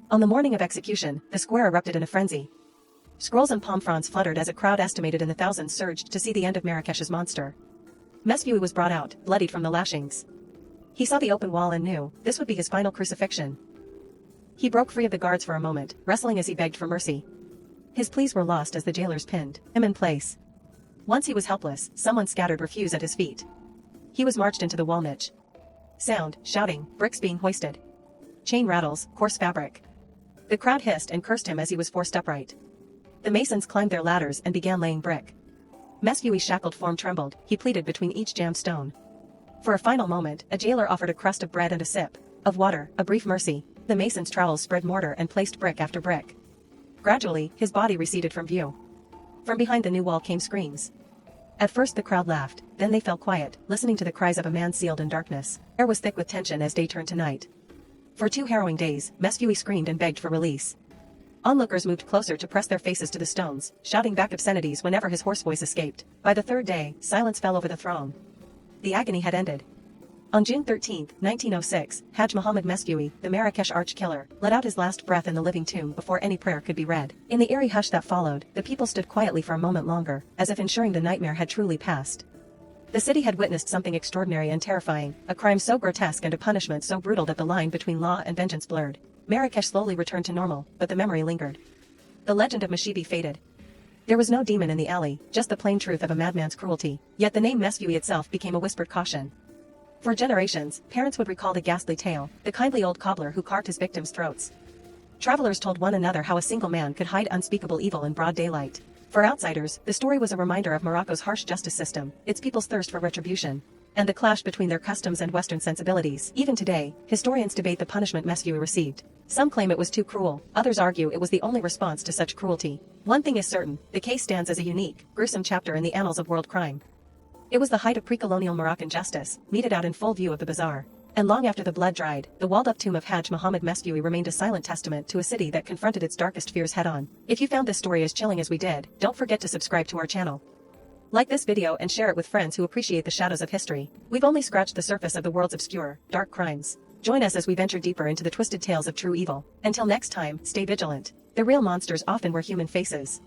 On the morning of execution, the square erupted in a frenzy. Scrolls and palm fronds fluttered as a crowd estimated in the thousands surged to see the end of Marrakesh's monster. Mesfewi was brought out, bloodied from the lashings. He saw the open wall and knew this would be his final crucifixion. He broke free of the guards for a moment, wrestling as he begged for mercy. His pleas were lost as the jailers pinned him in place. Once he was helpless, someone scattered refuse at his feet. He was marched into the wall niche. Sound, shouting, bricks being hoisted. Chain rattles, coarse fabric. The crowd hissed and cursed him as he was forced upright. The masons climbed their ladders and began laying brick. Mesfewi's shackled form trembled, he pleaded between each jammed stone. For a final moment, a jailer offered a crust of bread and a sip of water, a brief mercy. The mason's trowels spread mortar and placed brick after brick. Gradually, his body receded from view. From behind the new wall came screams. At first the crowd laughed, then they fell quiet, listening to the cries of a man sealed in darkness. Air was thick with tension as day turned to night. For 2 harrowing days, Mesfewi screamed and begged for release. Onlookers moved closer to press their faces to the stones, shouting back obscenities whenever his hoarse voice escaped. By the 3rd day, silence fell over the throne. The agony had ended. On June 13, 1906, Hadj Mohammed Mesfewi, the Marrakesh arch-killer, let out his last breath in the living tomb before any prayer could be read. In the eerie hush that followed, the people stood quietly for a moment longer, as if ensuring the nightmare had truly passed. The city had witnessed something extraordinary and terrifying, a crime so grotesque and a punishment so brutal that the line between law and vengeance blurred. Marrakesh slowly returned to normal, but the memory lingered. The legend of Mesfewi faded. There was no demon in the alley, just the plain truth of a madman's cruelty. Yet the name Mesfewi itself became a whispered caution. For generations, parents would recall the ghastly tale, the kindly old cobbler who carved his victims' throats. Travelers told one another how a single man could hide unspeakable evil in broad daylight. For outsiders, the story was a reminder of Morocco's harsh justice system, its people's thirst for retribution, and the clash between their customs and Western sensibilities. Even today, historians debate the punishment Mesfewi received. Some claim it was too cruel, others argue it was the only response to such cruelty. One thing is certain, the case stands as a unique, gruesome chapter in the annals of world crime. It was the height of pre-colonial Moroccan justice, meted out in full view of the bazaar. And long after the blood dried, the walled-up tomb of Hadj Mohammed Mesfewi remained a silent testament to a city that confronted its darkest fears head-on. If you found this story as chilling as we did, don't forget to subscribe to our channel. Like this video and share it with friends who appreciate the shadows of history. We've only scratched the surface of the world's obscure, dark crimes. Join us as we venture deeper into the twisted tales of true evil. Until next time, stay vigilant. The real monsters often wear human faces.